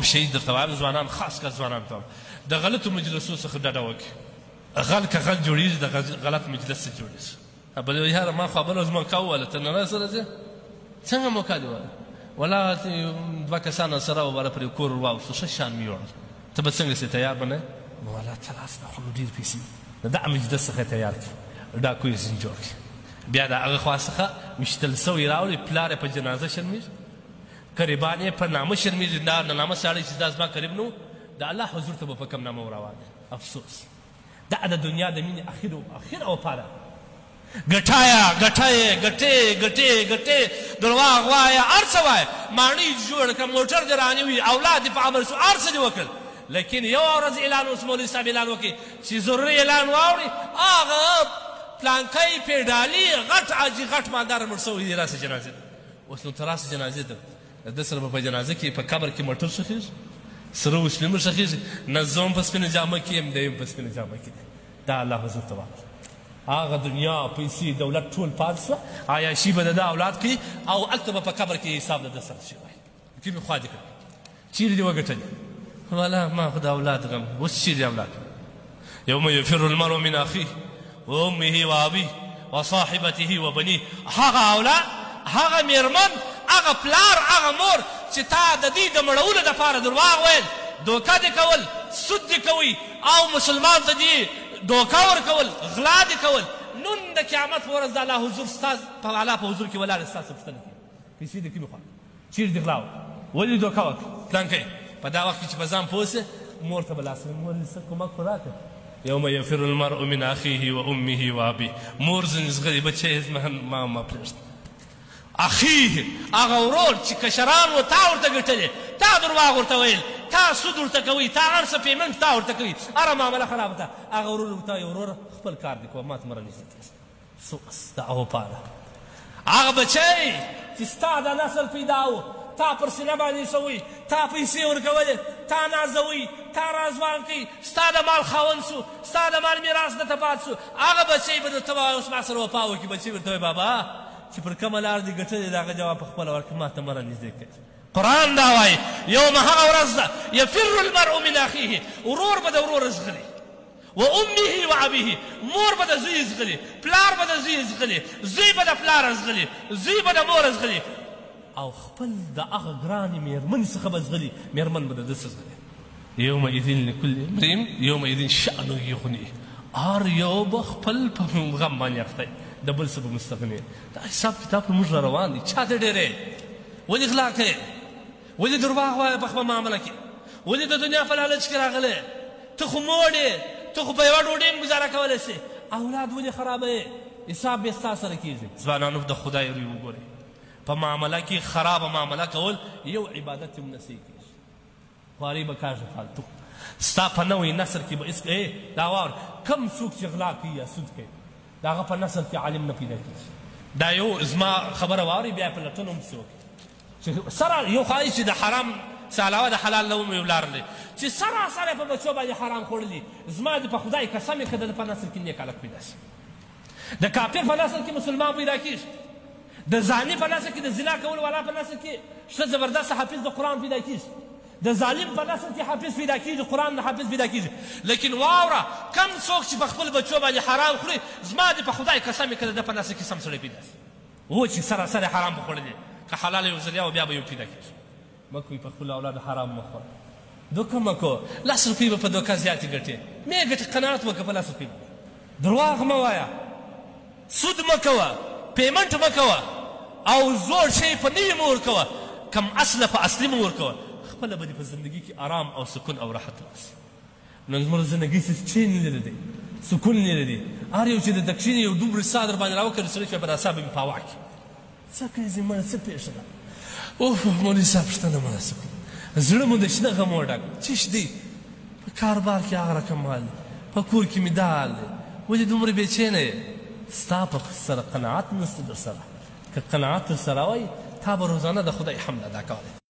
شهید درته وایم ځوانان خاص کر ځوانانو ته د غلطو مجلسو څخه ډډه وکړي غل که غل جوړېږي د غلط مجلس څخه جوړېږي بل وایي یاره ما خو بله ورځ موقع وویله ته نه راسره ځې څنګه موقع دې وویله ولا دوه کسان سره وباره پرې کور ور واوښتو ښه شان مې یوړل ته به څنګه سې تیار به نه یې ولا ته راسه خو نو ډېر پیسې د دغه مجلس څخه تیار کړي ډاکو یې ځینې جوړ کړي بیا د هغه خوا څخه ویشتل سوی راوړي پلار یې په جنازه شرمېږي قریبان یې په نامه شرمېږي دا د نامه سړی چې دا زما قریب نه و د الله حضور ته به په کوم نامه وراوالي افسوس دا د دنیا د مینې اخره وفا ده ګټایه ګټایې ګټې ګټې ګټې درواغ وایه هر څه وایه ماڼۍ جوړ کړه موټر دې رانیوي اولاد دې په عمل شو هر څه دې وکړل لیکن یو ورځ اعلان اوس مولوي صاحب اعلان وکړي چې ضروري اعلان واوري هغه پلانکی پیډالي غټ حاجي غټ مالدار مړ شوی دی راسه جنازې ته اوس نو ته راسه جنازې ته د ده سره به په جنازه کې په قبر کې موټر ښخېږي سره وسپې مه ښخېږي نه زه هم په سپینه جامه کې یم دی هم په سپینه جامه کې دی دا الله حضور ته واخله هغه دنیا پیسې دولت ټول پاتې شوه عیاشي به د ده اولاد کوي او هلته به په قبر کې حساب د ده سره شوی کومې خوا دې کړې چیرې دې وګټلې والا ما خو د اولاد غم اوس چیرې اولاد یوم یفر المرء من اخیه وامه وابیه وصاحبته وبنیه هغه اولاد هغه میرمن هغه پلار هغه مور چې تا د دې د مړولو دپاره درواغ ویل دوکه دې کول سود دې کوئ او مسلمان ته دې دوکه ورکول غلا دې کول نن د قیامت په ورځ د الله حضور ستا په الله په حضور کې ولاړې ستا څه پوښتنه کوي پیسې د کومې خوا چیرې دې غلا وکړه ولې دوکه وکړه پلانکی په دا وخت کې چې په ځان پوه سې مور ته به لاس مور دې څه کومک خو راکړه یوم یفر المرء من اخیه و امه و ابیه مور ځینې زغري بچی ما پرېږده اخیه هغه ورور چې کشران و تا ورته ګټلې تا درواغ ورته ویل تا سود ورته کوي تا هر څه پیمنټ تا ورته کوي هره معامله خرابه ده هغه ورور ورته وایي وروره خپل کار دې کوه ما ته مه رانږدې کېږه افسوس د هغو پاره هغه بچی چې ستا د نسل پیدا و تا پر سینه باندې شوی تا پیسې ورکولې تا نازوي تا رازوان کوي ستا د مال خاوند سو ستا د مال میراث درته پات سو هغه بچی به درته وایي اوس ما سره وفا وکړي بچی ورته وایي بابا چې پر کومه لار دې ګټلې د هغه جواب په خپله ورکړه ما ته مه رانږدې کوي قرآن دا وایي یوم هغه ورځ ده یفر المرء من اخیه ورور به د ورور زغلي و امه و ابیه مور به د زوی زغلي پلار به د زوی زغلي زوی به د پلار زغلي زوی به د مور زغلي او خپل د هغه ګرانې مېرمنې څخه به زغلي مېرمن به د ده څه زغلي یومئذ لکل امرئ یومئذ شأن یغنیه هر یو به خپل په غم باندې اخته د بل څه به مستغني دا حساب کتاب په موږ را روان دی چا ته ډېرې ولې غلا کوې ولې درواغ وایه په خپله معامله کې ولې د دنیا په لالچ کې راغلی ته خو موړ یې ته خو په یوه ډوډۍ هم ګزاره کولی سې اولاد ولې خرابوې حساب بیا ستا سره کېږي ځوانانو د خدای روی وګورئ په معامله کې خرابه معامله کول یو عبادت هم نسی کېږي خواري به کاږي فالتو ستا په نوی نسل کې به هېڅ دا واور کم څوک چې غلا کوي یا سود کوي د هغه په نسل کې عالم نه پیدا کېږي دا یو زما خبره واورئ بیا په لټون هم پسې وکړي چې سره یو خواهي چې د حرام څه علاوه د حلال نه هم یو لار دی چې سراسر یې په بچو باندې حرام خوړلي زما د په خدای قسم یې که د په نسل کې نیک هلک پیدا شي د کافر په نسل کې مسلمان پیدا کېږي د زاني په نسل کې د زنا کول والا په نسل کې ښه زبردست حافظ د قرآن پیدا کېږي د ظالم په نسل کې حافظ پیدا کېږي قرآن د حافظ پیدا کېږي لیکن واوره کم څوک چې په خپل بچو باندې حرام خوري زما د په خدای قسم یې که د ده په نسل کې سم سړی پیدا شي و چې سراسر حرام به خوړلی که حلال یو ځل یا بیا به یو پیدا کېږي مه کوئ په خپلو اولادو حرام مه خوره دوکه مه کوه لس روپۍ به په دوکه زیاتې ګټې مې ګټې قناعت وکړه په لس روپۍ درواغ مه وایه سود مه کوه پیمنټ مه کوه او زوړ شی په نوي مه ورکوه کم اصله په اصلي مه ورکوه خپله به دې په زندګي کې آرام او سکون او راحت راسي نن زموږ زندګي څه چین نه لري سکون نه لري هر یو چې د دکشینې یو دومره سا در باندې راوکړي سړی چې به دا سا به مې په هوا کړي څه کوې زمړه څه پېښه ده اوه مولوي صاحب پوښتنه مناسب زړه مو د شنه غمو ډک چش دی په کاروبار کې هغه رقم مال دی په کور کې مې دا حال دی ولې دومره بېچینه یې ستا په سره قناعت نشته در سره که قناعت در سره وای تا به روزانه د خدای حمد ادا کولی